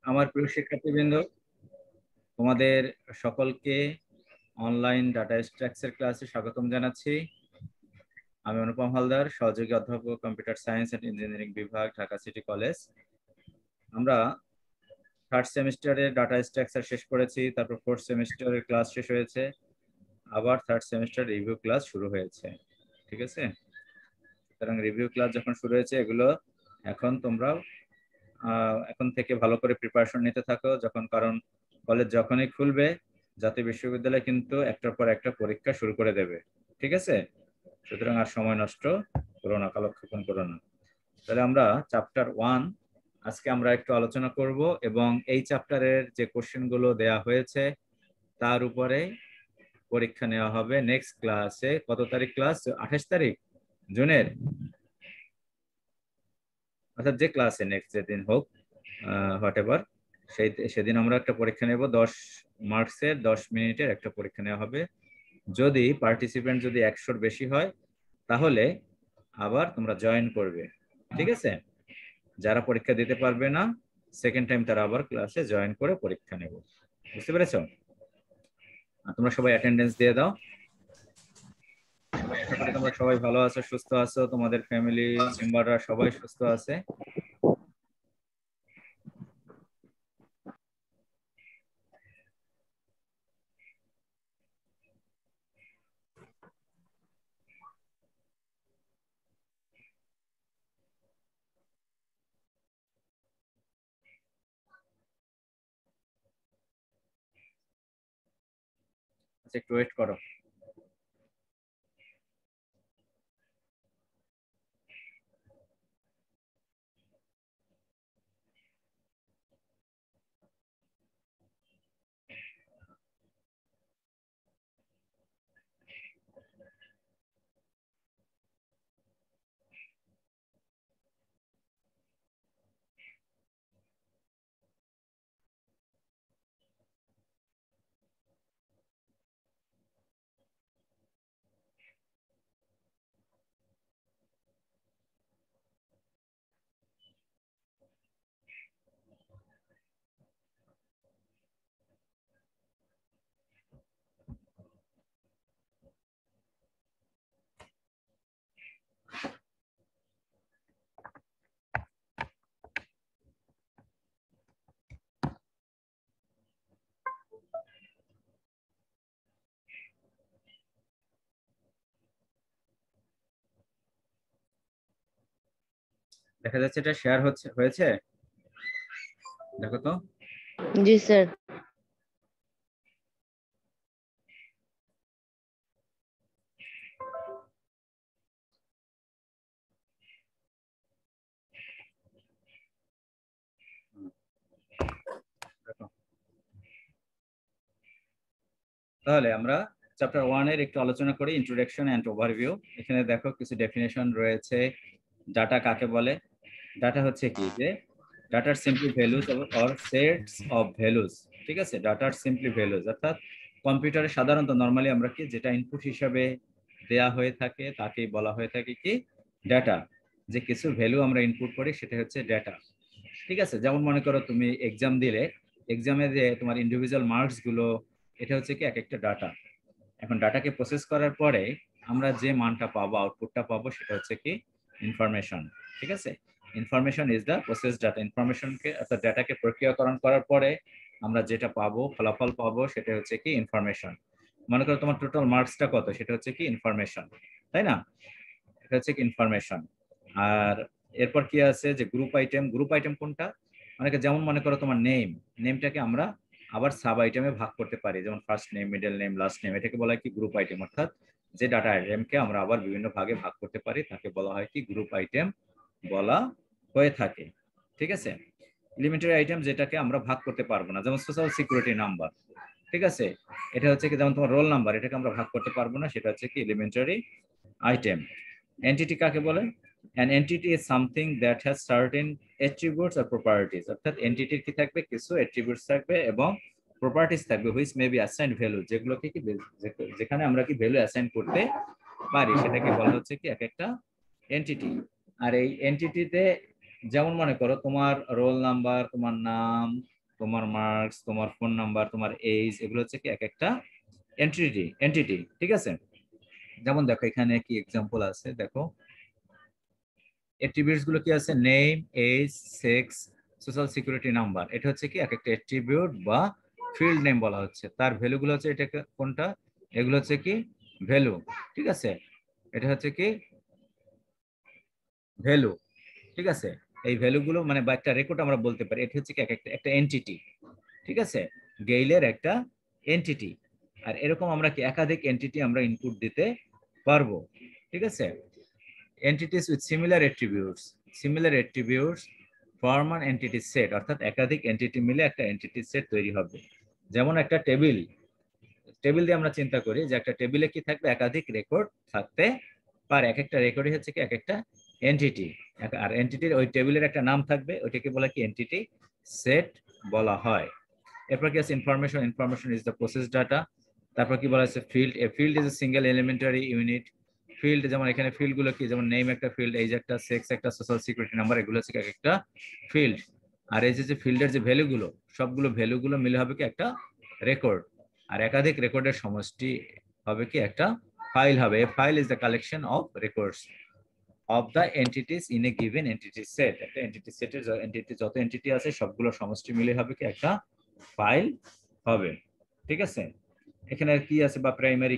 আমার প্রিয় শিক্ষার্থীবৃন্দ, তোমাদের সকলকে অনলাইন ডাটা স্ট্রাকচার ক্লাসে স্বাগতম জানাচ্ছি। আমি অনুপম হালদার, সহযোগী অধ্যাপক, কম্পিউটার সায়েন্স এন্ড ইঞ্জিনিয়ারিং বিভাগ, ঢাকা সিটি কলেজ। আমরা থার্ড সেমিস্টারের ডাটা স্ট্রাকচার শেষ করেছি, তারপর ফোর্থ সেমিস্টারের ক্লাস শেষ হয়েছে, আবার থার্ড সেমিস্টার রিভিউ ক্লাস শুরু হয়েছে। ঠিক আছে, সুতরাং রিভিউ ক্লাস যখন শুরু হয়েছে, এগুলো এখন তোমরা এখন থেকে ভালো করে প্রিপারেশন নিতে থাকো, কারণ কলেজ যখনই খুলবে জাতীয় বিশ্ববিদ্যালয় কিন্তু একটার পর একটা পরীক্ষা শুরু করে দেবে। ঠিক আছে, সুতরাং আর সময় নষ্ট করো না, কালক্ষেপণ করো না। তাহলে আমরা চ্যাপ্টার 1 আজকে আমরা একটু আলোচনা করব, এবং এই চ্যাপ্টারের যে কোশ্চেন গুলো দেয়া হয়েছে তার উপরে পরীক্ষা নেওয়া হবে নেক্সট ক্লাসে। কত তারিখ ক্লাস? 28 তারিখ জুনের, অর্থাৎ যে ক্লাসে নেক্সট যেদিন হোক, হোয়াট এভার, সেদিন আমরা একটা পরীক্ষা নেব। 10 মার্কসের 10 মিনিটের একটা পরীক্ষা নেওয়া হবে। যদি পার্টিসিপেন্ট যদি 100-র বেশি হয় তাহলে আবার তোমরা জয়েন করবে। ঠিক আছে, যারা পরীক্ষা দিতে পারবে না সেকেন্ড টাইম তারা আবার ক্লাসে জয়েন করে পরীক্ষা নেব। বুঝতে পেরেছো? তোমরা সবাই অ্যাটেন্ডেন্স দিয়ে দাও। আশা করি তোমরা সবাই ভালো আছো, সুস্থ আছো, তোমাদের ফ্যামিলি মেম্বাররা সবাই সুস্থ আছে। আচ্ছা, একটু ওয়েট করো। দেখা যাচ্ছে এটা শেয়ার হয়েছে, দেখো তো। জি স্যার। দেখো, তাহলে আমরা চ্যাপ্টার 1 এর একটু আলোচনা করি, ইন্ট্রোডাকশন এন্ড ওভারভিউ। এখানে দেখো কিছু ডেফিনেশন রয়েছে। ডাটা কাকে বলে? ডাটা হচ্ছে কি, যে ডাটার simply values or sets of values. ঠিক আছে, ডাটার সিম্পলি ভ্যালুজ অর্থাৎ কম্পিউটারে সাধারণত নরমালি আমরা কি যেটা ইনপুট হিসাবে দেয়া হয়ে থাকে তাকেই বলা হয়ে থাকে কি ডাটা। যে কিছু ভ্যালু আমরা ইনপুট করি সেটা হচ্ছে ডাটা। ঠিক আছে, যেমন মনে করো তুমি এক্সাম দিলে, এক্সামে যে তোমার ইন্ডিভিজুয়াল মার্কস গুলো, এটা হচ্ছে কি এক একটা ডাটা। এখন ডাটাকে প্রসেস করার পরে আমরা যে মানটা পাবো, আউটপুটটা পাবো, সেটা হচ্ছে কি ইনফরমেশন। ঠিক আছে, information is the process data. ইনফরমেশনকে অর্থাৎ ডাটাকে প্রক্রিয়াকরণ করার পরে আমরা যেটা পাবো, ফলাফল পাবো, সেটা হচ্ছে কি ইনফরমেশন। মনে করো তোমার টোটাল মার্কসটা কত, সেটা হচ্ছে কি ইনফরমেশন, তাই না? এটা হচ্ছে কি ইনফরমেশন। আর এরপর কি আছে, যে গ্রুপ আইটেম। গ্রুপ আইটেম কোনটা? অনেকে যেমন মনে করো তোমার নেমটাকে আমরা আবার সাব আইটেমে ভাগ করতে পারি, যেমন first name, middle name, last name. এটাকে বলা হয় কি গ্রুপ আইটেম। অর্থাৎ যে ডাটা আইটেমকে আমরা আবার বিভিন্ন ভাগে ভাগ করতে পারি তাকে বলা হয় কি গ্রুপ আইটেম বলা হয়ে থাকে। ঠিক আছে, এলিমেন্টারি আইটেম যেটাকে আমরা ভাগ করতে পারবো না, যেমন সোশ্যাল সিকিউরিটি নাম্বার। ঠিক আছে, এটা হচ্ছে কি যেমন তোমার রোল নাম্বার, এটাকে আমরা ভাগ করতে পারবো না, সেটা হচ্ছে কি এলিমেন্টারি আইটেম। এন্টিটি কাকে বলে? an entity is something that has certain attributes or properties। অর্থাৎ এন্টিটির কি থাকবে, কিছু attributes থাকবে এবং properties থাকবে which may be assigned value, যেগুলোকে কি যেখানে আমরা কি ভ্যালু অ্যাসাইন করতে পারি, সেটাকে বলা হচ্ছে কি এক একটা এন্টিটি। আর এই এন্টিটিতে যেমন মনে করো তোমার রোল নাম্বার, তোমার নাম, তোমার মার্কস, তোমার ফোন নাম্বার, তোমার এজ, এগুলো হচ্ছে কি এক একটা এন্টিটি, ঠিক আছে? যেমন দেখো এখানে কি এক্সাম্পল আছে, দেখো অ্যাট্রিবিউটস গুলো কি আছে, name, age, sex, social security number. এটা হচ্ছে কি এক একটা অ্যাট্রিবিউট বা ফিল্ড নেম বলা হচ্ছে। তার ভ্যালু গুলো হচ্ছে এটা কোনটা, এগুলো হচ্ছে কি ভ্যালু, ঠিক আছে? এটা হচ্ছে কি ভ্যালু, ঠিক আছে? এই ভ্যালু গুলো মানে বা একটা রেকর্ড আমরা বলতে পারি, এটা হচ্ছে কি এক একটা একটা এন্টিটি, ঠিক আছে? গেইলের একটা এন্টিটি। আর এরকম আমরা কি একাধিক এন্টিটি আমরা ইনপুট দিতে পারবো, ঠিক আছে? entities with similar attributes form an entity set, অর্থাৎ একাধিক এন্টিটি মিলে একটা এন্টিটি সেট তৈরি হবে। যেমন একটা টেবিল দিয়ে আমরা চিন্তা করি যে একটা টেবিলে কি থাকবে, একাধিক রেকর্ড থাকতে পারে। এক একটা রেকর্ডই হচ্ছে কি এক একটা এন্টিটি, আর এন্টিটির ওই টেবিলের একটা নাম থাকবে, ওইটাকে বলা কি এন্টিটি সেট বলা হয়। এরপর কি আছে information is the process data. তারপর কি বলা আছে field, A field is a single elementary unit. Field যেমন এখানে ফিল্ড গুলো কি, যেমন নেম একটা ফিল্ড, এইজ একটা, সেক্স একটা, সোশ্যাল সিকিউরিটি নাম্বার, এগুলো হচ্ছে একটা ফিল্ড। আর এই যে ফিল্ডের যে ভ্যালু গুলো, সবগুলো ভ্যালু গুলো মিলে হবে কি একটা রেকর্ড। আর একাধিক রেকর্ডের সমষ্টি হবে কি একটা ফাইল হবে। A file is the collection of records of the entities in a given entity set. একটা এন্টিটি সেটের যত এন্টিটি আছে সবগুলো সমষ্টি মিলে হবে কি একটা ফাইল হবে, ঠিক আছে? এখানে কি আছে বা প্রাইমারি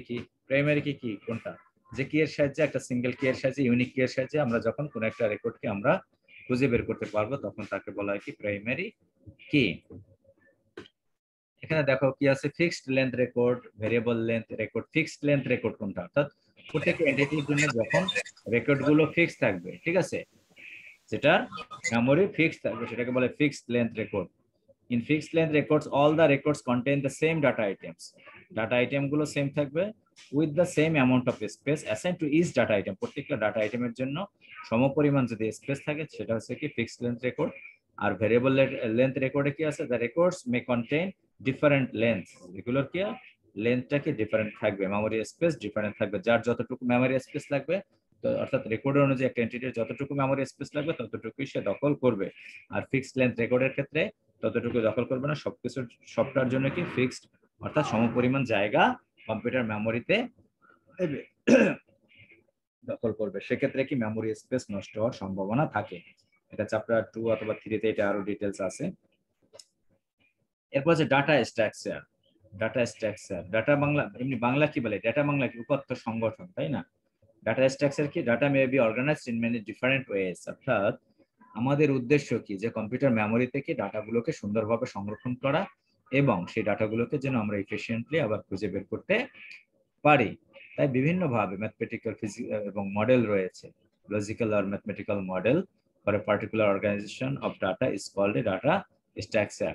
কি কি কোনটা, যে কি এর সাহায্যে, একটা সিঙ্গেল কি এর সাহায্যে, ইউনিক কি এর সাহায্যে আমরা যখন কোন একটা রেকর্ডকে আমরা খুঁজে বের করতে পারবো তখন তাকে বলা হয় কি প্রাইমারি কি। এখানে দেখো কি আছে, fixed length record, variable length record. Fixed length record কোনটা, অর্থাৎ প্রত্যেক এন্টিটির জন্য যখন রেকর্ড গুলো ফিক্স থাকবে, ঠিক আছে, যেটার মেমোরি ফিক্স থাকবে সেটাকে বলে fixed length record. In fixed length records, all the records contain the same data items. Data item গুলো সেম থাকবে with the same amount of space assigned to each data item. প্রত্যেকটা data আইটেমের জন্য সমপরিমাণ যদি স্পেস থাকে সেটা হচ্ছে কি ফিক্সড লেন্থ রেকর্ড। আর ভেরিয়েবল লেন্থ রেকর্ডে কি আছে, the records may contain different lengths. এগুলোর কি লেন্থটা কি ডিফারেন্ট থাকবে, মেমোরি স্পেস ডিফারেন্ট থাকবে, যার যতটুকু মেমোরি স্পেস লাগবে, তো অর্থাৎ রেকর্ডের অনুযায়ী একটা এন্টিটির যতটুকু মেমোরি স্পেস লাগবে ততটুকুই সে দখল করবে। আর ফিক্সড লেন্থ রেকর্ডের ক্ষেত্রে ততটুকু দখল করবে না, সবকিছু সবটার জন্য কি ফিক্সড, অর্থাৎ সমপরিমাণ জায়গা কম্পিউটার মেমোরিতে দখল করবে। সেক্ষেত্রে কি মেমোরি স্পেস নষ্ট হওয়ার সম্ভাবনা থাকে। এটা চ্যাপ্টার 2 অথবা 3 তে এটা আরো ডিটেইলস আছে। এরপর আছে ডাটা স্ট্রাকচার। ডাটা বাংলা, এমনি বাংলা কি বলে, ডাটা বাংলা কি উপাত্ত সংগঠন, তাই না? ডাটা স্ট্রাকচার কি, data may be organized in many different ways. অর্থাৎ আমাদের উদ্দেশ্য কি, যে কম্পিউটার মেমোরি থেকে ডাটাগুলোকে সুন্দরভাবে সংরক্ষণ করা এবং সেই ডাটাগুলোকে যেন আমরা এফিশিয়েন্টলি আবার খুঁজে বের করতে পারি। তাই বিভিন্নভাবে ম্যাথমেটিক্যাল ফিজিক্যাল এবং মডেল রয়েছে। লজিক্যাল আর mathematical model for a particular organization of data is called a data structure.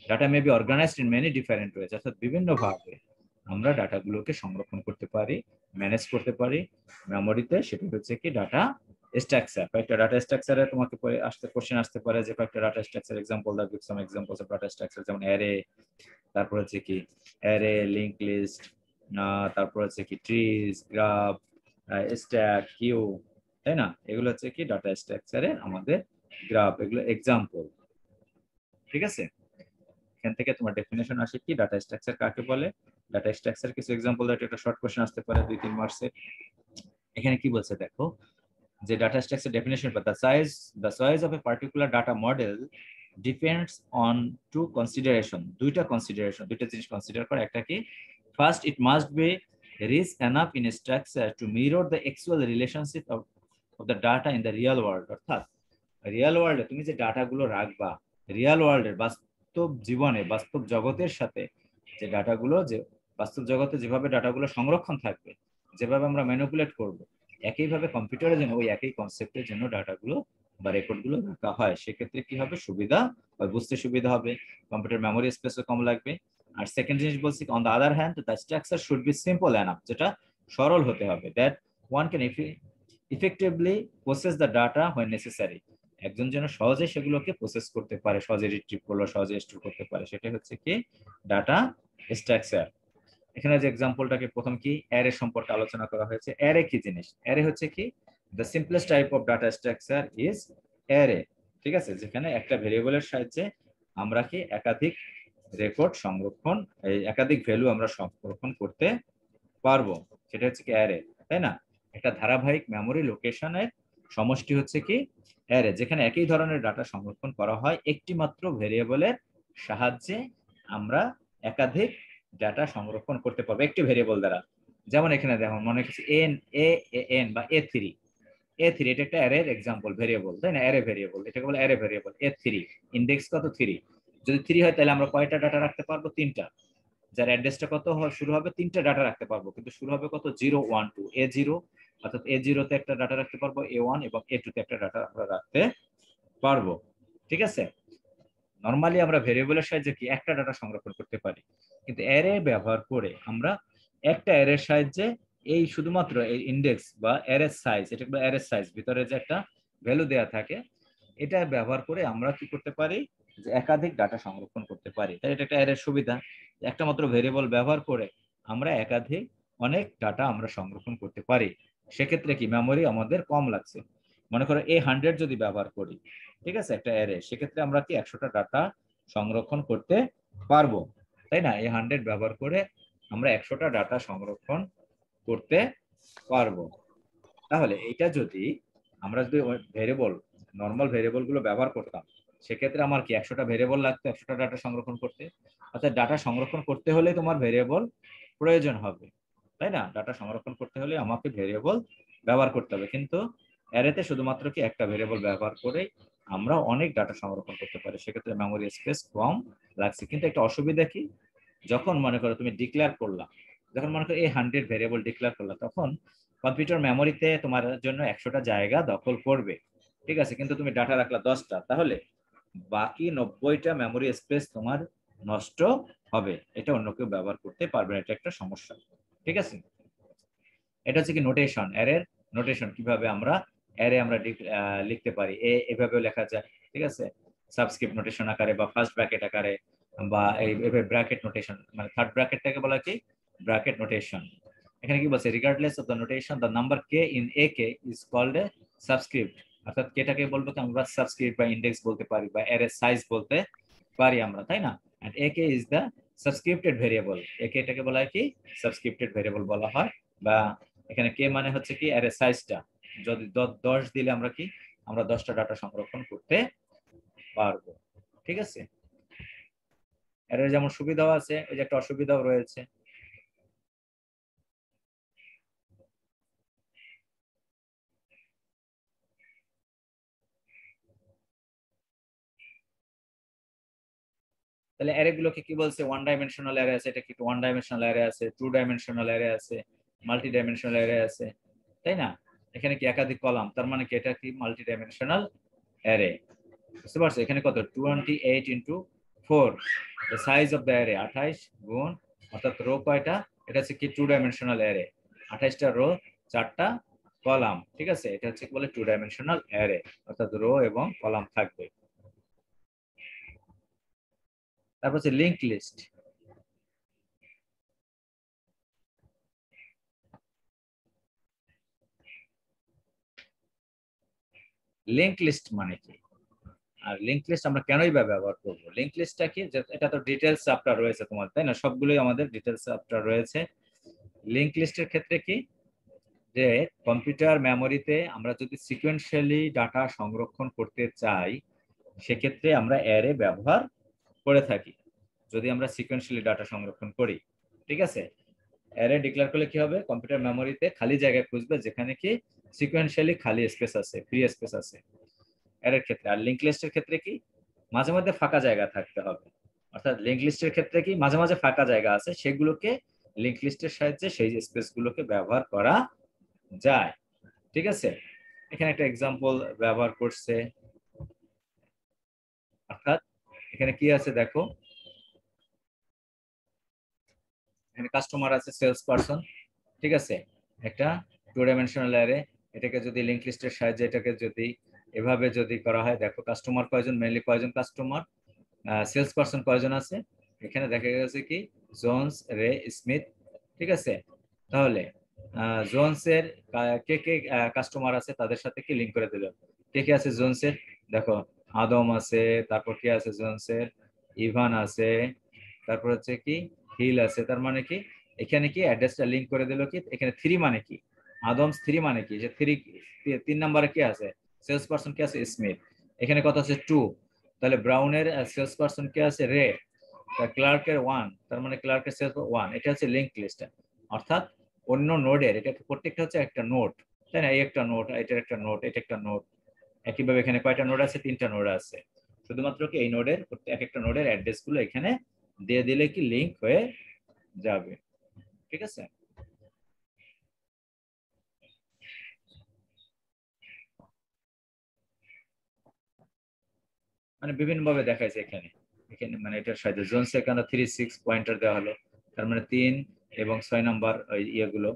Data may be organized in many different ways, অর্থাৎ বিভিন্নভাবে আমরা ডাটাগুলোকে সংরক্ষণ করতে পারি, ম্যানেজ করতে পারি মেমোরিতে। সেটা হচ্ছে কি ডাটা স্ট্রাকচার। কয়েকটা ডাটা স্ট্রাকচারে তোমাকে কোশ্চেন আসতে পারে যে কয়েকটা ডাটা স্ট্রাকচার এক্সাম্পল দাও, give some examples of data structure. যেমন অ্যারে, তারপর হচ্ছে কি অ্যারে, লিংক লিস্ট, তারপর হচ্ছে কি ট্রিজ, গ্রাফ, স্ট্যাক, কিউ, তাই না? এগুলো হচ্ছে কি ডাটা স্ট্রাকচারের আমাদের গ্রাফ, এগুলো এক্সাম্পল, ঠিক আছে? এখান থেকে তোমার ডেফিনেশন আসে কি ডাটা স্ট্রাকচার কাকে বলে। ডাটা স্ট্রাকচার কিছু এক্সাম্পল দাও, একটা শর্ট কোশ্চেন আসতে পারে 2-3 মার্কসের। এখানে কি বলছে দেখো, যে data structure definition, the size of a particular data model depends on two consideration, দুইটা জিনিস কনসিডার করে। একটা কি, first it must be rich enough in structure to mirror the actual relationship of the data in the real world। অর্থাৎ real ওয়ার্ল্ডে তুমি যে ডাটাগুলো রাখবা, রিয়েল ওয়ার্ল্ডের বাস্তব জীবনে বাস্তব জগতের সাথে যে ডাটাগুলো, যে বাস্তব জগতে যেভাবে ডাটাগুলো সংরক্ষণ থাকবে, যেভাবে আমরা ম্যানিপুলেট করব, একইভাবে কম্পিউটারে যেন ওই একই কনসেপ্টের জন্য ডাটাগুলো বা রেকর্ডগুলো রাখা হয়। সেক্ষেত্রে কি হবে, সুবিধা বা বুঝতে সুবিধা হবে, কম্পিউটার মেমোরি স্পেসও কম লাগবে। আর সেকেন্ড জিনিস বলছি, on the other hand the structure should be simple enough, যেটা সরল হতে হবে, that one can effectively process the data when necessary. একজন যেন সহজে সেগুলোকে প্রসেস করতে পারে, সহজে রিট্রিভ করলো, সহজে স্টোর করতে পারে, সেটা হচ্ছে কি ডাটা স্ট্রাকচার। এখানে যে এক্সাম্পলটাকে প্রথম কি অ্যারে সম্পর্কে আলোচনা করা হয়েছে। অ্যারে কি জিনিস, অ্যারে হচ্ছে কি the simplest type of data structure is array, ঠিক আছে, যেখানে একটা ভেরিয়েবলের সাহায্যে আমরা কি একাধিক রেকর্ড সংরক্ষণ, এই একাধিক ভ্যালু আমরা সংরক্ষণ করতে পারবো। সেটা হচ্ছে কি অ্যারে, তাই না? একটা ধারাবাহিক মেমোরি লোকেশনের সমষ্টি হচ্ছে কি অ্যারে, যেখানে একই ধরনের ডাটা সংরক্ষণ করা হয় একটি মাত্র ভেরিয়েবলের সাহায্যে। আমরা একাধিক ডাটা সংরক্ষণ করতে পারবো একটি ভেরিয়েবল দ্বারা। যেমন এখানে দেখো, মনে করছি এন এ এন বা এ থ্রি, এটা একটা অ্যারের এক্সাম্পল ভেরিয়েবল, তাই না? অ্যারে ভেরিয়েবল, এটাকে বলে অ্যারে ভেরিয়েবল। এ3 ইন্ডেক্স কত 3, যদি 3 হয় তাহলে আমরা কয়টা ডাটা রাখতে পারবো? 3টা। যার অ্যাড্রেসটা কত শুরু হবে, 3টা ডাটা রাখতে পারবো, কিন্তু শুরু হবে কত 0 1 2 A0, অর্থাৎ A0 তে একটা ডাটা রাখতে পারবো, A1 এবং A2 তে একটা ডাটা আমরা রাখতে পারবো। ঠিক আছে? নরমালি আমরা ভেরিয়েবলের সাহায্যে কি একটা ডাটা সংরক্ষণ করতে পারি, কিন্তু অ্যারে ব্যবহার করে আমরা একটা অ্যারের সাহায্যে এই শুধুমাত্র এই ইন্ডেক্স বা অ্যারের সাইজ, এটা অ্যারের সাইজ ভিতরে যে একটা ভ্যালু দেয়া থাকে, এটা ব্যবহার করে আমরা কি করতে পারি, যে একাধিক ডাটা সংরক্ষণ করতে পারি। তাই এটা একটা অ্যারের সুবিধা, একটা মাত্র ভেরিয়েবল ব্যবহার করে আমরা একাধিক অনেক ডাটা আমরা সংরক্ষণ করতে পারি। সেক্ষেত্রে কি মেমোরি আমাদের কম লাগছে। মনে করো A100 যদি ব্যবহার করি, ঠিক আছে, একটা অ্যারে, সেক্ষেত্রে আমরা কি 100টা ডাটা সংরক্ষণ করতে পারবো, তাই না? A100 ব্যবহার করে আমরা 100টা ডাটা সংরক্ষণ করতে পারবো। তাহলে এটা যদি আমরা যদি ভেরিয়েবল, নর্মাল ভেরিয়েবল গুলো ব্যবহার করতাম, সেক্ষেত্রে আমার কি 100টা ভেরিয়েবল লাগতো 100টা ডাটা সংরক্ষণ করতে। অর্থাৎ ডাটা সংরক্ষণ করতে হলে তোমার ভেরিয়েবল প্রয়োজন হবে, তাই না? ডাটা সংরক্ষণ করতে হলে আমাকে ভেরিয়েবল ব্যবহার করতে হবে, কিন্তু অ্যারেতে শুধুমাত্র কি একটা ভেরিয়েবল ব্যবহার করে আমরা অনেক ডাটা সংরক্ষণ করতে পারি, সেক্ষেত্রে মেমোরি স্পেস কম লাগছে। কিন্তু একটা অসুবিধা কি, যখন মনে করো তুমি ডিক্লেয়ার করলা, যখন মনে করো A100 ভেরিয়েবল ডিক্লেয়ার করলা, তখন কম্পিউটার মেমোরিতে তোমার জন্য 100টা জায়গা দখল করবে, ঠিক আছে, কিন্তু তুমি ডাটা রাখলা 10টা, তাহলে বাকি 90টা মেমোরি স্পেস তোমার নষ্ট হবে, এটা অন্য কেউ ব্যবহার করতে পারবে না, এটা একটা সমস্যা। ঠিক আছে? এটা হচ্ছে কি নোটেশন, অ্যারের নোটেশন, কিভাবে আমরা অ্যারে আমরা লিখতে পারি, এভাবেও লেখা যায়, ঠিক আছে, সাবস্ক্রিপ্ট নোটেশন আকারে বা ফার্স্ট ব্র্যাকেট আকারে, বা এইভাবে ব্র্যাকেট নোটেশন, মানে থার্ড ব্র্যাকেটটাকে বলা কি ব্র্যাকেট নোটেশন। এখানে কি বলছে, regardless of the notation the number K in A K is called a subscript, অর্থাৎ কেটাকে বলবো কি আমরা সাবস্ক্রিপ্ট বা ইন্ডেক্স বলতে পারি বা অ্যারে সাইজ বলতে পারি আমরা, তাই না? And A K is the subscripted variable, একে এটাকে বলা হয় কি সাবস্ক্রিপ্টেড ভেরিয়েবল বলা হয়। বা এখানে কে মানে হচ্ছে কি অ্যারে সাইজটা, যদি 10 দিলে আমরা কি আমরা 10টা ডাটা সংরক্ষণ করতে পারবো। ঠিক আছে? এর যেমন সুবিধাও আছে, ওই যে একটা অসুবিধাও রয়েছে। তাহলে অ্যারে গুলোকে কি বলছে, ওয়ান ডাইমেনশনাল অ্যারে আছে, এটা কি ওয়ান ডাইমেনশনাল অ্যারে আছে, টু ডাইমেনশনাল অ্যারে আছে, মাল্টি ডাইমেনশনাল অ্যারে আছে, তাই না? এখানে কি একাধিক কলাম, তার মানে কি এটা কি মাল্টি ডাইমেনশনাল অ্যারে। বুঝতে পারছো? এখানে কত 28 into 4, the size of the array 28 গুণ, অর্থাৎ রো কয়টা, এটা হচ্ছে কি টু ডাইমেনশনাল অ্যারে, 28টা রো 4টা কলাম, ঠিক আছে, এটা হচ্ছে কি বলে টু ডাইমেনশনাল অ্যারে, অর্থাৎ রো এবং কলাম থাকবে। তারপর হচ্ছে লিঙ্ক লিস্ট। লিঙ্ক লিস্ট মানে কি, আর লিঙ্ক লিস্ট আমরা কেনই বা ব্যবহার করবো? লিঙ্ক লিস্টটা কি, এটা তো ডিটেলস চ্যাপ্টার রয়েছে তোমার, তাই না? সবগুলোই আমাদের ডিটেলস চ্যাপ্টার রয়েছে। লিঙ্ক লিস্টের ক্ষেত্রে কি, যে কম্পিউটার মেমোরিতে আমরা যদি সিকোয়েন্সিয়ালি ডাটা সংরক্ষণ করতে চাই, সেক্ষেত্রে আমরা অ্যারে ব্যবহার করে থাকি। যদি আমরা সিকোয়েন্সিয়ালি ডাটা সংরক্ষণ করি, ঠিক আছে, অ্যারে ডিক্লেয়ার করলে কি হবে, কম্পিউটার মেমোরিতে খালি জায়গা খুঁজবে যেখানে কি সিকোয়েন্সিয়ালি খালি স্পেস আছে, ফ্রি স্পেস আছে অ্যারের ক্ষেত্রে। আর লিঙ্ক লিস্টের ক্ষেত্রে কি, মাঝে মধ্যে ফাঁকা জায়গা থাকতে হবে, অর্থাৎ লিঙ্ক লিস্টের ক্ষেত্রে কি মাঝে মাঝে ফাঁকা জায়গা আছে, সেগুলোকে লিঙ্ক লিস্টের সাহায্যে সেই স্পেস গুলোকে ব্যবহার করা যায়। ঠিক আছে? এখানে একটা এক্সাম্পল ব্যবহার করছে, অর্থাৎ এখানে কি আছে দেখো, এখানে কাস্টমার আছে, সেলস পারসন, ঠিক আছে, একটা টু ডাইমেনশনাল অ্যারে, এটাকে যদি লিঙ্ক লিস্টের সাহায্যে এটাকে যদি এভাবে যদি করা হয়, দেখো কাস্টমার কয়জন, মেইনলি কয়জন কাস্টমার, সেলস পারসন কয়জন আছে, এখানে দেখা গেছে কি জোনস, রে, স্মিথ, ঠিক আছে। তাহলে জোনসের কে কে কাস্টমার আছে, তাদের সাথে কি লিঙ্ক করে দিল, কে কে আছে জোনসের, দেখো আদম আছে, তারপর কি আছে জোনসের, ইভান আছে, তারপর হচ্ছে কি হিল আছে। তার মানে কি এখানে কি অ্যাড্রেসটা লিংক করে দিল কি এখানে 3 মানে কি আদমস 3 মানে কি যে 3 নম্বরে কি আছে সেলস পারসন কি আছে স্মিথ, এখানে কত আছে 2, তাহলে ব্রাউনের সেলস পারসন কি আছে রে, ক্লার্কের 1, তার মানে ক্লার্কের সেলস 1, এটা হচ্ছে লিংক লিস্ট। অর্থাৎ অন্য নোডের এটা প্রত্যেকটা হচ্ছে একটা নোড, তাই না, এই একটা নোড, এটার একটা নোড, এটা একটা নোড। একইভাবে এখানে কয়টা নোড আছে 3টা নোড আছে, শুধুমাত্র কি এই নোডের এক একটা নোডের অ্যাড্রেস গুলো এখানে দিয়ে দিলে কি লিংক হয়ে যাবে। ঠিক আছে, মানে বিভিন্ন ভাবে দেখাইছে এখানে। এখানে মানে এটার সাথে জোনস এখানে 3 6 পয়েন্টার দেওয়া হলো, তার মানে 3 এবং 6 নাম্বার ইয়েগুলো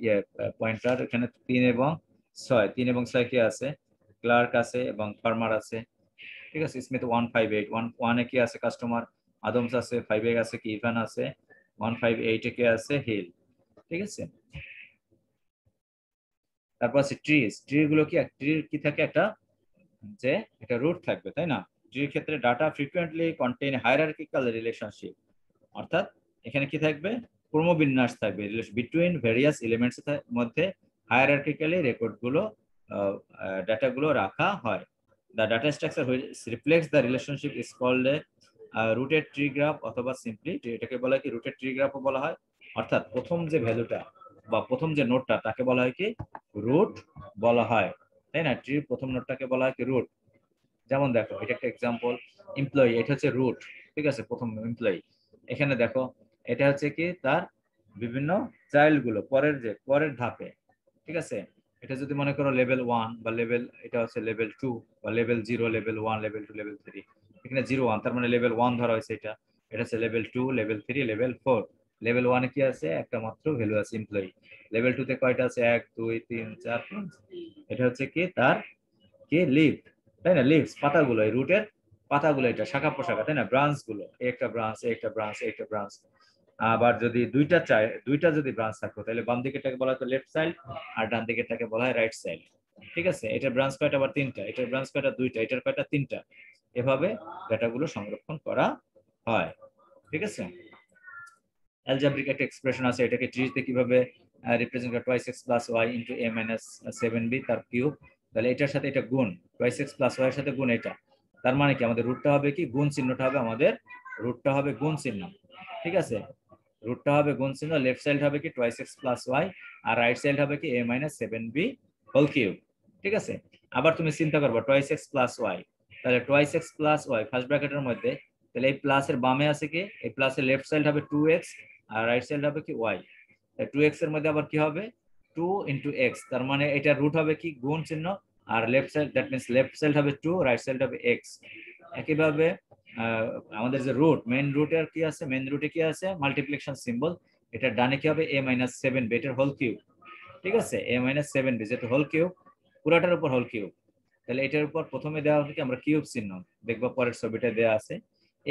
ইয়ে পয়েন্টার এখানে 3 এবং 6 কি আছে ক্লার্ক আছে এবং ফার্মার আছে। ঠিক আছে, স্মিথ 158 1 কি আছে কাস্টমার, আদমস আছে, 5 আছে কি ইভান আছে, 158 কে আছে হিল। ঠিক আছে, তারপর আছে ট্রি গুলো কি ট্রির কি থাকে একটা যে একটা রুট থাকবে, তাই না। ট্রির ক্ষেত্রে data frequently contain hierarchical relationship, অর্থাৎ এখানে কি থাকবে ক্রমবিন্যাস থাকবে বিটুইন ভেরিয়াস এলিমেন্টস মধ্যে হায়ারার্কিক্যালি রেকর্ড গুলো ডাটা গুলো রাখা হয়। The data structure reflects the relationship is called rooted tree graph অথবা সিম্পলি এটাকে বলা হয় কি রুটেড ট্রি গ্রাফও বলা হয়। অর্থাৎ প্রথম যে ভ্যালুটা বা প্রথম যে নোটটা তাকে বলা হয় কি রুট বলা হয়, তাই না। ট্রির প্রথম নোটটাকে বলা হয় কি রুট। যেমন দেখো এটা একটা এক্সাম্পল, এমপ্লয়ি এটা হচ্ছে রুট, ঠিক আছে, প্রথম এমপ্লয়ি। এখানে দেখো এটা হচ্ছে কি তার বিভিন্ন চাইল্ড গুলো পরের ধাপে, ঠিক আছে। এটা যদি মনে করো লেভেল 1 বা লেভেল, এটা হচ্ছে লেভেল 2 বা লেভেল 0, লেভেল 1, লেভেল 2, লেভেল 3, এখানে 0 1 তার মানে লেভেল 1 ধরা হয়েছে। এটা এটা হচ্ছে লেভেল 2, লেভেল 3, লেভেল 4। লেভেল 1 এ কি আছে একটা মাত্র ভ্যালু আছে এমপ্লয়ি। লেভেল 2 তে কয়টা আছে 1 2 3 4 5, এটা হচ্ছে কি তার কি লিভ, তাই না, লিভস পাতাগুলো, এই রুটের পাতাগুলো, এটা শাখা প্রশাখা, তাই না, ব্রাঞ্চ গুলো, একটা ব্রাঞ্চ একটা ব্রাঞ্চ একটা ব্রাঞ্চ। আবার যদি দুইটা যদি ব্রাঞ্চ থাকতো তাহলে বাম দিকেরটাকে বলা হতো লেফট সাইড আর ডান দিকেরটাকে বলা হয় রাইট সাইড। ঠিক আছে, এটার ব্রাঞ্চ কয়টা আবার 3টা, এটার ব্রাঞ্চ কয়টা 2টা, এটার কয়টা 3টা। এভাবে ডাটাগুলো সংরক্ষণ করা হয়। ঠিক আছে, অ্যালজেব্রিক একটা এক্সপ্রেশন আছে, এটাকে ট্রিতে কিভাবে রিপ্রেজেন্ট করে twice x plus y into a minus 7b তার কিউব। তাহলে এটার সাথে এটা গুণ, টুয়াইস এক্স প্লাস ওয়াই এর সাথে গুণ এটা, তার মানে কি আমাদের রুটটা হবে কি গুণ চিহ্নটা হবে আমাদের রুটটা হবে গুণ চিহ্ন। ঠিক আছে, রুটটা হবে গুণ চিহ্ন, লেফট সাইড হবে কি টুয়াইস এক্স প্লাস ওয়াই আর রাইট সাইড হবে কি এ মাইনাস 7b হোল কিউব। ঠিক আছে, আবার তুমি চিন্তা করবে টুয়াইস এক্স প্লাস ওয়াই, তাহলে twice x plus y first ব্র্যাকেটের মধ্যে, তাহলে এই প্লাসের বামে আছে কি এই প্লাসের লেফট সাইড হবে 2x আর রাইট সাইড হবে কি ওয়াই। 2x এর মধ্যে আবার কি হবে 2 ইন্টু এক্স, তার মানে এটা রুট হবে কি গুণ চিহ্ন, আর left side that means left side হবে 2, রাইট সাইড হবে এক্স। একইভাবে আমাদের যে রুট মেইন রুটের কি আছে, মেইন রুটে কি আছে মাল্টিপ্লিকেশন সিম্বল, এটা ডানে কি হবে a মাইনাস 7 বেটার হোল কিউব। ঠিক আছে, a মাইনাস 7 বি যেটা হোল কিউব, পুরাটার উপর হোল কিউব। তাহলে এটার উপর প্রথমে দেওয়া হবে কি আমরা কিউব চিহ্ন, দেখবো পরের ছবিটা দেওয়া আছে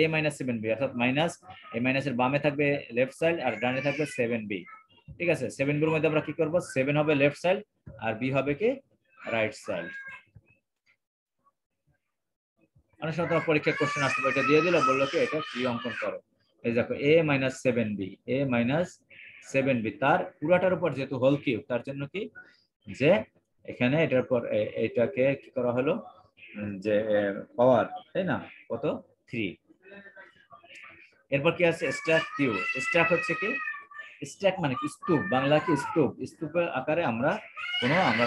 a মাইনাস 7b, অর্থাৎ মাইনাস এই মাইনাসের বামে থাকবে লেফট সাইড আর ডানে থাকবে 7b। ঠিক আছে, 7b এর মধ্যে আমরা কি করব 7 হবে লেফট সাইড আর b হবে কি রাইট সাইড। অনেক সময় তোমার পরীক্ষায় কোশ্চেন আসতে পারে, এটা দিয়ে দিল বললো কি এটা ট্রি অঙ্কন করো। এই দেখো a minus 7b, a minus 7b তার পুরাটার উপর যেহেতু হোল কিউব তার জন্য কি যে এখানে এটার পর এটাকে কি করা হলো যে পাওয়ার, তাই না, কত 3। এরপর কি আছে স্ট্যাক কিউ, স্ট্যাক হচ্ছে কি স্ট্যাক মানে কি স্তূপ, বাংলা কি স্তূপ, স্তূপের আকারে আমরা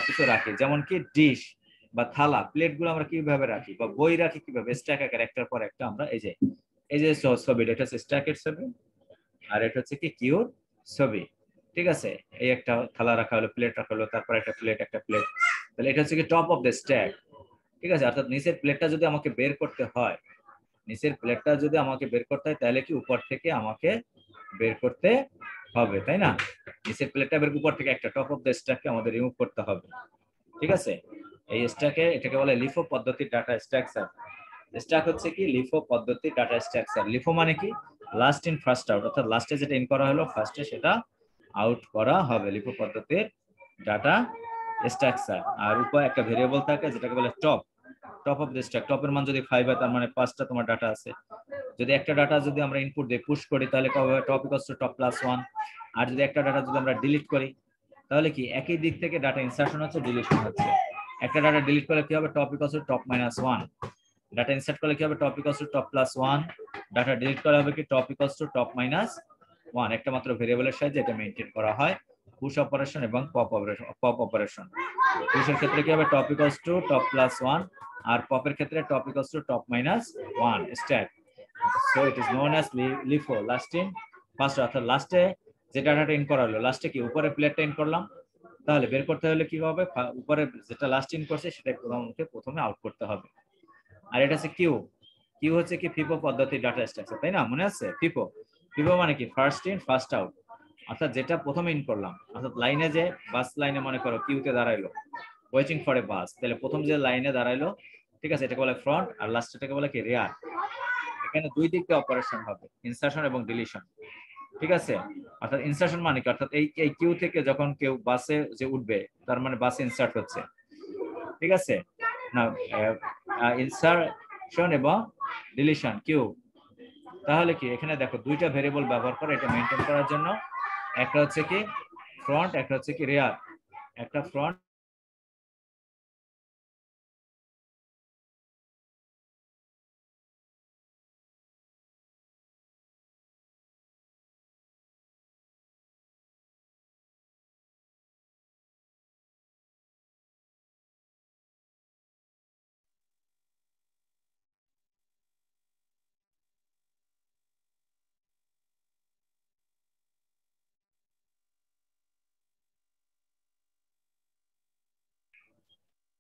কিছু রাখি, যেমন কি ডিশ বা থালা প্লেট গুলো আমরা কিভাবে রাখি বা বই রাখি কিভাবে স্ট্যাক আকারে একটার পর একটা আমরা এই যে ছবিটা এটা হচ্ছে স্ট্যাকের ছবি আর এটা হচ্ছে কি কিউর ছবি। ঠিক আছে, এই একটা থালা রাখা হলো, প্লেট রাখা হলো, তারপর একটা প্লেট তাহলে এটা হচ্ছে কি টপ অফ দ্য স্ট্যাক। ঠিক আছে, অর্থাৎ নিচের প্লেটটা যদি আমাকে বের করতে হয়, তাহলে কি উপর থেকে আমাকে বের করতে হবে, তাই না। নিচের প্লেটটা বের উপর থেকে একটা টপ অফ দ্য স্ট্যাককে আমাদের রিমুভ করতে হবে। ঠিক আছে, এই এটাকে বলে লিফো পদ্ধতির ডাটা স্ট্রাকচার। স্ট্যাক হচ্ছে কি লিফো পদ্ধতির ডাটা স্ট্রাকচার। লিফো মানে কি লাস্ট ইন ফার্স্ট আউট, অর্থাৎ লাস্টে যেটা ইন করা হলো ফার্স্টে সেটা আউট করা হবে, লিফো পদ্ধতির ডাটা স্ট্রাকচার। আর উপর একটা ভেরিয়েবল থাকে যেটাকে বলে top, top of the stack, টপের মান যদি 5 হয় তার মানে 5টা তোমার ডাটা আছে। যদি একটা ডাটা যদি আমরা ইনপুট দিয়ে পুশ করি তাহলে top equals to top plus 1। আর যদি একটা ডাটা যদি আমরা ডিলিট করি তাহলে কি একই দিক থেকে ডাটা ইনসার্শন হচ্ছে, ডিলিশন হচ্ছে। একটা ডাটা ডিলিট করলে কি হবে, top equals to top minus 1। Data insert করলে কি হবে, top equals to top plus 1। Data delete করা হবে কি, top equals to top minus 1। একটা মাত্র ভেরিয়েবলের সাহায্যে এটা মেইনটেইন করা হয়, পুশ অপারেশন এবং পপ অপারেশন। পুশের ক্ষেত্রে কি হবে, top equals to top plus 1, আর পপের ক্ষেত্রে top equals to top minus 1 stack. So it is known as LIFO, last in first. অর্থাৎ লাস্টে যে ডাটাটা ইন করা হলো, লাস্টে কি উপরে প্লেটটা ইন করলাম, তাহলে বের করতে হলে কি হবে, উপরে যেটা লাস্ট ইন করছে সেটাই প্রথমে আউট করতে হবে। আর এটা হচ্ছে কিউ। কিউ হচ্ছে কি ফিফো পদ্ধতির ডাটা স্ট্রাকচার, তাই না? মনে আছে ফিফো? ফিফো মানে কি, ফার্স্ট ইন ফার্স্ট আউট। অর্থাৎ যেটা প্রথমে ইন করলাম, অর্থাৎ লাইনে যে বাস লাইনে মনে করো কিউতে দাঁড়াইলো, ওয়েটিং ফর এ বাস, তাহলে প্রথম যে লাইনে দাঁড়াইলো, ঠিক আছে, এটাকে বলে ফ্রন্ট, আর লাস্টটাকে বলে কি, রিয়ার। এখানে দুই দিক দিয়ে অপারেশন হবে, ইনসার্শন এবং ডিলিশন, ঠিক আছে? অর্থাৎ ইনসার্শন মানে কি, অর্থাৎ এই কিউ থেকে যখন কেউ বাসে যে উঠবে তার মানে বাসে ইনসার্ট হচ্ছে, ঠিক আছে না? ইনসার্শন এবং ডিলিশন কিউ। তাহলে কি এখানে দেখো দুইটা ভেরিয়েবল ব্যবহার করে এটা মেইনটেইন করার জন্য। একটা হচ্ছে কি ফ্রন্ট, একটা হচ্ছে কি রিয়ার। একটা ফ্রন্ট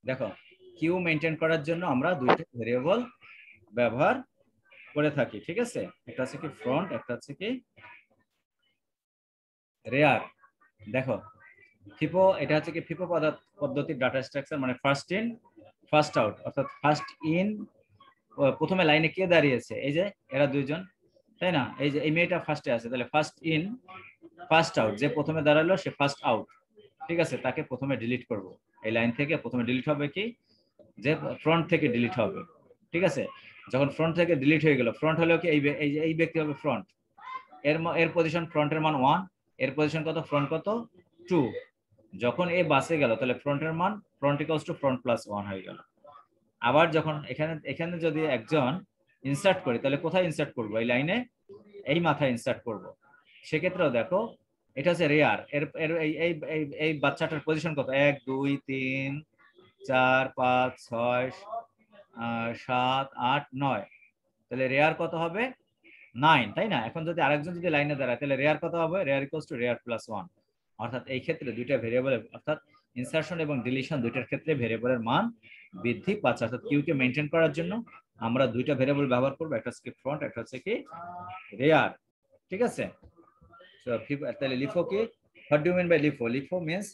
দেখো, কিউ মেইনটেইন করার জন্য আমরা দুইটা ভেরিয়েবল ব্যবহার করে থাকি, ঠিক আছে? একটা হচ্ছে কি ফ্রন্ট, একটা হচ্ছে কি রিয়ার। দেখো ফিফো, এটা হচ্ছে কি ফিফো পদ্ধতির ডাটা স্ট্রাকচার, মানে ফার্স্ট ইন ফার্স্ট আউট। অর্থাৎ ফার্স্ট ইন, প্রথমে লাইনে কে দাঁড়িয়েছে, এই যে এরা দুইজন, তাই না? এই যে এই মেয়েটা ফার্স্টে আছে, তাহলে ফার্স্ট ইন ফার্স্ট আউট, যে প্রথমে দাঁড়ালো সে ফার্স্ট আউট, ঠিক আছে? তাকে প্রথমে ডিলিট করব। এই লাইন থেকে প্রথমে ডিলিট হবে কি, যে ফ্রন্ট থেকে ডিলিট হবে, ঠিক আছে? যখন ফ্রন্ট থেকে ডিলিট হয়ে গেল, ফ্রন্ট হলেও কি এই ব্যক্তি হবে ফ্রন্ট, এর পজিশন ফ্রন্টের মান 1, এর পজিশন কত, ফ্রন্ট কত 2। যখন এ বাসে গেল তাহলে ফ্রন্টের মান front equals to front plus 1 হয়ে গেল। আবার যখন এখানে যদি একজন ইনসার্ট করি তাহলে কোথায় ইনসার্ট করব, এই লাইনে এই মাথায় ইনসার্ট করব। সেক্ষেত্রেও দেখো এটা হচ্ছে রেয়ার, এর এই বাচ্চাটার পজিশন কত, 1 2 3 4 5 6 7 8 9, তাহলে রেয়ার কত হবে, 9, তাই না? এখন যদি আরেকজন যদি লাইনে দাঁড়ায় তাহলে রেয়ার কত হবে, rare equals to rare plus 1। অর্থাৎ এই ক্ষেত্রে দুইটা ভেরিয়েবল, অর্থাৎ ইনসার্শন এবং ডিলিশন দুইটার ক্ষেত্রে ভেরিয়েবলের মান বৃদ্ধি পাচ্ছে। অর্থাৎ কিউকে মেইনটেইন করার জন্য আমরা দুইটা ভেরিয়েবল ব্যবহার করব, একটা হচ্ছে ফ্রন্ট, একটা হচ্ছে কি রেয়ার, ঠিক আছে? সো তাহলে লিফো কি, what do you mean by LIFO? LIFO means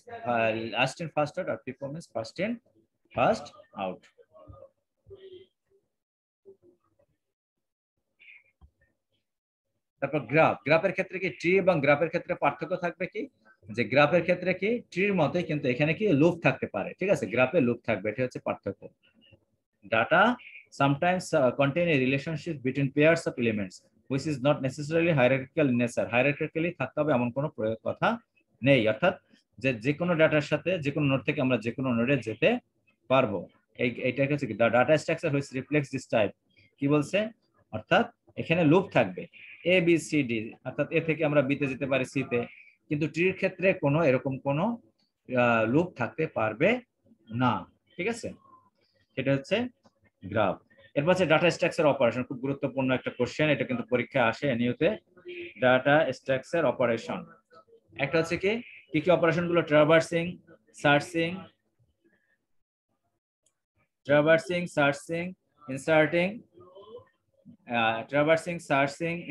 last in first out, আর FIFO means first in first out. তারপর গ্রাফের ক্ষেত্রে কি ট্রি এবং গ্রাফের ক্ষেত্রে পার্থক্য থাকবে কি, যে গ্রাফের ক্ষেত্রে কি ট্রির মতোই কিন্তু এখানে কি লুপ থাকতে পারে, ঠিক আছে? গ্রাফে লুপ থাকবে, এটা হচ্ছে পার্থক্য। Data sometimes contain a relationship between pairs of elements which is not necessarily hierarchical in nature. hierarchically থাকতে হবে এমন কোনো কথা নেই। অর্থাৎ যে কোনো ডাটার সাথে যে কোনো নোড থেকে আমরা যে কোনো নোডে যেতে পারবো। এইটা হচ্ছে কি data structure which reflects this type। কি বলছে, অর্থাৎ এখানে লুপ থাকবে এ বি সি ডি, অর্থাৎ এ থেকে আমরা বিতে যেতে পারি সিতে, কিন্তু ট্রির ক্ষেত্রে কোনো এরকম কোনো লুপ থাকতে পারবে না, ঠিক আছে? সেটা হচ্ছে গ্রাফ। এরপর হচ্ছে ডাটা স্ট্রাকচার অপারেশন, খুব গুরুত্বপূর্ণ একটা কোশ্চেন, এটা কিন্তু পরীক্ষায় আসে এনইউতে। ডাটা স্ট্রাকচার অপারেশন একটা হচ্ছে কি কি অপারেশন গুলো, ট্রাভার্সিং, সার্চিং,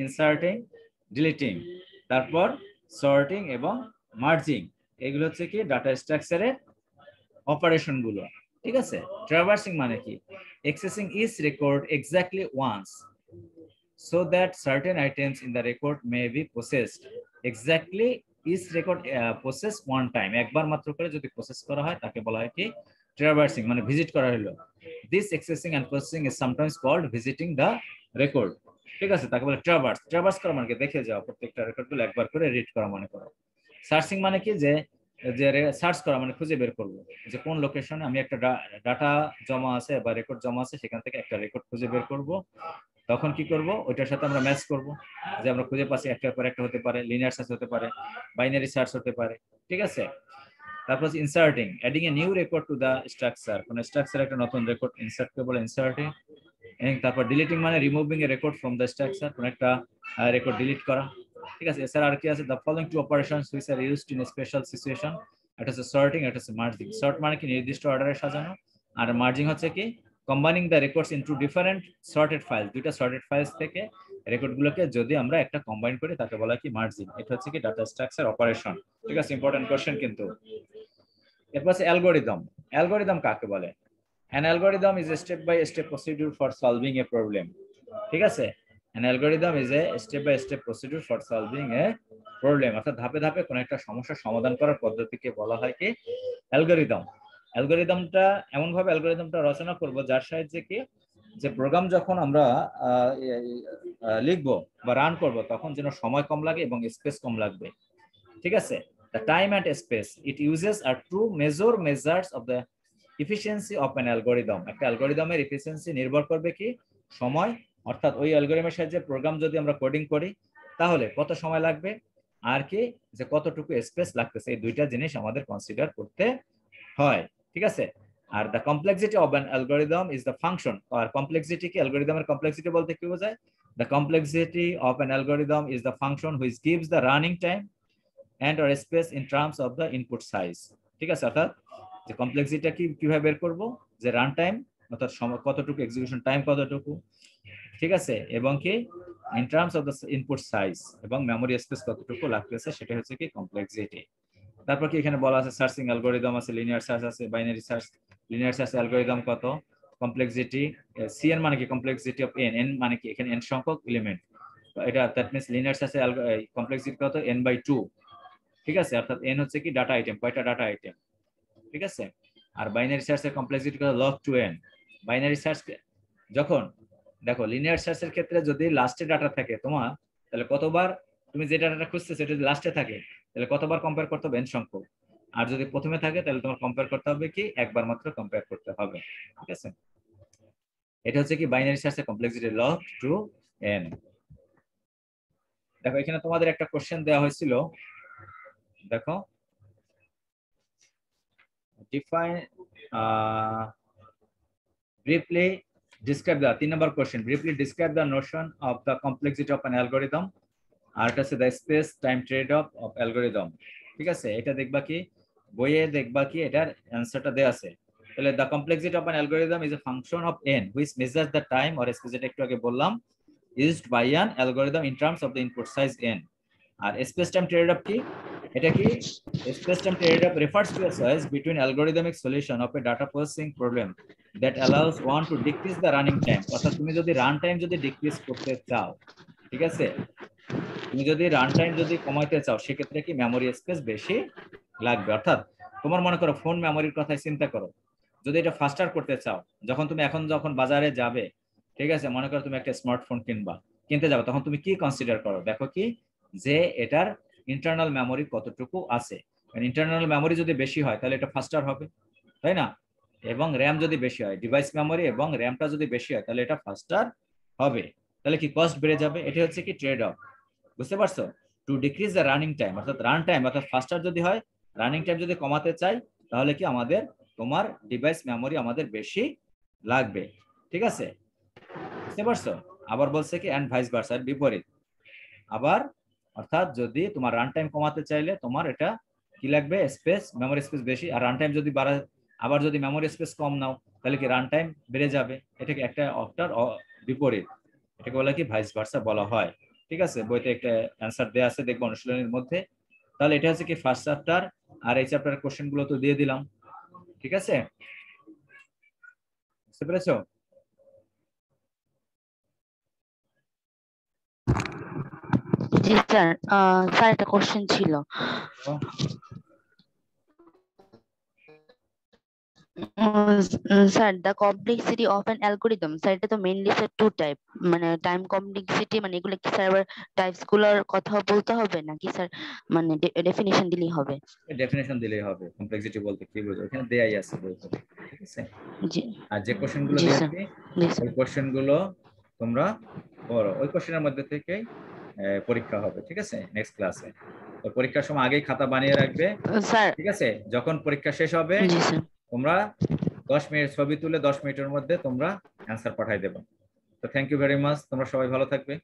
ইনসার্টিং, ডিলিটিং, তারপর সর্টিং এবং মার্জিং। এগুলো হচ্ছে কি ডাটা স্ট্রাকচারের অপারেশন গুলো, ঠিক আছে? ট্রাভার্সিং মানে কি, accessing each record exactly once so that certain items in the record may be processed exactly each record process one time। একবার মাত্র করে যদি প্রসেস করা হয় তাকে বলা হয় কি ট্রাভার্সিং মানে ভিজিট করা হলো। This accessing and processing is sometimes called visiting the record. ঠিক আছে, তাকে বলে ট্রাভার্স। ট্রাভার্স করা মানে দেখে যাওয়া, প্রত্যেকটা রেকর্ডগুলো একবার করে রিড করা মনে করো। সার্চিং মানে কি, যে যে সার্চ করা মানে খুঁজে বের করব যে কোন লোকেশনে আমি একটা ডাটা জমা আছে বা রেকর্ড জমা আছে, সেখান থেকে একটা রেকর্ড খুঁজে বের করব। তখন কি করব, ওইটার সাথে আমরা ম্যাচ করব, যে আমরা খুঁজে পাচ্ছি একটার পর একটা হতে পারে, লিনিয়ার সার্চ হতে পারে, বাইনারি সার্চ হতে পারে। ঠিক আছে, তারপর inserting, adding a new record to the structure, কোন স্ট্রাকচার একটা নতুন রেকর্ড ইনসার্ট কে বলে ইনসার্টিং। তারপর ডিলিটিং মানে removing A record from the structure, কোন একটা রেকর্ড ডিলিট করা। ঠিক আছে, এছাড়া আর কি আছে, the following two operations which are used in special situation. এটা হচ্ছে সর্টিং, এটা হচ্ছে মার্জিং। সর্ট মানে কি নির্দিষ্ট অর্ডারে সাজানো, আর মার্জিং হচ্ছে কি combining the records into different sorted file, দুইটা সর্টেড ফাইলস থেকে রেকর্ডগুলোকে যদি আমরা একটা কম্বাইন করি তাকে বলা কি মার্জিং। এটা হচ্ছে কি ডাটা স্ট্রাকচার অপারেশন। ঠিক আছে, ইম্পর্টেন্ট কোশ্চেন কিন্তু। এরপর আছে অ্যালগরিদম। অ্যালগরিদম কাকে বলে? An algorithm is a step-by-step procedure for solving a problem. ঠিক আছে, an algorithm is a step-by-step procedure for solving a problem, অর্থাৎ ধাপে ধাপে কোন একটা সমস্যার সমাধান করার পদ্ধতিকে বলা হয় কি অ্যালগরিদম। অ্যালগরিদমটা এমন ভাবে অ্যালগরিদমটা রচনা করব যার সাহায্যে কি, যে প্রোগ্রাম যখন আমরা লিখবো বা রান করব তখন যেন সময় কম লাগে এবং স্পেস কম লাগবে। ঠিক আছে, the time and space it uses are to measure measures of the efficiency of an algorithm. একটা অ্যালগরিদমের এফিসিয়েন্সি নির্ভর করবে কি সময়, অর্থাৎ ওই অ্যালগরিদমের সাহায্যে প্রোগ্রাম যদি আমরা কোডিং করি তাহলে কত সময় লাগবে, আর কি যে কতটুকু স্পেস লাগতেছে, এই দুইটা জিনিস আমাদের কনসিডার করতে হয়। ঠিক আছে, আর the complexity of an algorithm is the function, আর কমপ্লেক্সিটি কি, অ্যালগরিদমের কমপ্লেক্সিটি বলতে কি বোঝায়? The complexity of an algorithm is the function which gives the running time and or space in terms of the input size. ঠিক আছে, অর্থাৎ যে কমপ্লেক্সিটিটা কি কিভাবে বের করব, যে রান টাইম অর্থাৎ কতটুকু, এক্সিকিউশন টাইম কতটুকু, ঠিক আছে, এবং কি in terms of the input size, এবং মেমোরি স্পেস কতটুকু লাগতেছে, সেটা হচ্ছে কি কমপ্লেক্সিটি। তারপর কি এখানে বলা আছে সার্চিং অ্যালগরিদম আছে, লিনিয়ার সার্চ আছে, binary search. Linear search algorithm কত, কমপ্লেক্সিটি সিএন মানে কি কমপ্লেক্সিটি অফ এন, এন মানে কি এখানে এন সংখ্যক এলিমেন্ট, এটা that means linear search complexity কত n/2। ঠিক আছে, অর্থাৎ এন হচ্ছে কি ডাটা আইটেম, কয়টা ডাটা আইটেম। ঠিক আছে, আর বাইনারি সার্চের কমপ্লেক্সিটি কত, log 2n। বাইনারি সার্চ যখন দেখো লিনিয়ার সার্চের ক্ষেত্রে যদি লাস্টে ডাটা থাকে তোমার, তাহলে কতবার তুমি যে ডাটাটা খুঁজছো সেটা যদি লাস্টে থাকে তাহলে কতবার কম্পেয়ার করতে হবে, n সংখ্যক। আর যদি প্রথমে থাকে তাহলে তোমার কম্পেয়ার করতে হবে কি একবার মাত্র কম্পেয়ার করতে হবে। ঠিক আছে, এটা হচ্ছে কি বাইনারি সার্চের কমপ্লেক্সিটি log 2n। দেখো এখানে তোমাদের একটা কোশ্চেন দেওয়া হয়েছিল, দেখো define briefly describe the 3 number question, briefly describe the notion of the complexity of an algorithm, আর এটা হচ্ছে the space time trade off of algorithm। ঠিক আছে, এটা দেখবা কি বইয়ে, দেখবা কি এটার অ্যানসারটা দেয়া আছে। তাহলে the complexity of an algorithm is a function of n which measures the time or space, যেটা একটু আগে বললাম, used by an algorithm in terms of the input size n। R space time trade off কি, এটা কি space time trade off refers to a choice between algorithmic solution of a data processing problem that allows one to decrease the running time, অর্থাৎ তুমি যদি run time যদি decrease করতে চাও, ঠিক আছে, তুমি যদি রান টাইম যদি কমাইতে চাও সেক্ষেত্রে কি মেমোরি স্পেস বেশি লাগবে। অর্থাৎ তোমার মনে করো ফোন মেমোরির কথাই চিন্তা করো, যদি এটা ফাস্টার করতে চাও, যখন তুমি এখন যখন বাজারে যাবে, ঠিক আছে, মনে করো তুমি একটা স্মার্টফোন কিনতে যাবে, তখন তুমি কি কনসিডার করো, দেখো কি যে এটার ইন্টারনাল মেমোরি কতটুকু আছে। ইন্টারনাল মেমোরি যদি বেশি হয় তাহলে এটা ফাস্টার হবে, তাই না, এবং র্যাম যদি বেশি হয়, ডিভাইস মেমোরি এবং র্যামটা যদি বেশি হয় তাহলে এটা ফাস্টার হবে, তাহলে কি কস্ট বেড়ে যাবে। এটা হচ্ছে কি ট্রেড অফ, বুঝতে পারছো? Two decrease the running time, অর্থাৎ রান টাইম অর্থাৎ ফাস্টার যদি হয়, রানিং টাইম যদি কমাতে চাই তাহলে কি আমাদের তোমার ডিভাইস মেমোরি আমাদের বেশি লাগবে। ঠিক আছে, বুঝতে পারছো? আবার বলছে কি এন্ড ভাইস ভার্সা, বিপরীত আবার, অর্থাৎ যদি তোমার রান টাইম কমাতে চাইলে তোমার এটা কি লাগবে, স্পেস, মেমোরি স্পেস বেশি, আর রান টাইম যদি বাড়ায়, আবার যদি মেমোরি স্পেস কম নাও তাহলে কি রান টাইম বেড়ে যাবে। এটাকে একটা অফটার বিপরীত, এটাকে বলা কি ভাইস ভার্সা বলা হয়। ঠিক আছে, বইতে একটা অ্যান্সার দেয়া আছে, দেখবো অনুশীলনের মধ্যে। তাহলে এটা হচ্ছে কি ফার্স্ট চ্যাপ্টার, আর এই চ্যাপ্টারের কোশ্চেন গুলো তো দিয়ে দিলাম। ঠিক আছে, বুঝতে পেরেছো? জি স্যার, স্যার একটা কোশ্চেন ছিল। Sir the complexity of an algorithm, sir এটা তো মেইনলি স্যার টু টাইপ, মানে টাইম কমপ্লেক্সিটি মানে এগুলো কি স্যার আবার টাইপস গুলোর কথা বলতে হবে নাকি স্যার মানে ডেফিনিশন দিলেই হবে? ডেফিনেশন দিলেই হবে, কমপ্লেক্সিটি বলতে কি বোঝো এখানে দেয়াই আছে বলতে, ঠিক আছে। জি আর যে কোশ্চেন গুলো জি স্যার, দিয়েছি জি ওই স্যার। কোশ্চেন গুলো তোমরা পড়ো, ওই কোশ্চেনের মধ্যে থেকেই পরীক্ষা হবে, ঠিক আছে, নেক্সট ক্লাসে। তো পরীক্ষার সময় আগেই খাতা বানিয়ে রাখবে, স্যার। ঠিক আছে। যখন পরীক্ষা শেষ হবে জি স্যার। তোমরা 10 মিনিট ছবি তুলে 10 মিনিটের মধ্যে তোমরা অ্যান্সার পাঠাই দেবে। তো থ্যাংক ইউ ভেরি মাচ, তোমরা সবাই ভালো থাকবে।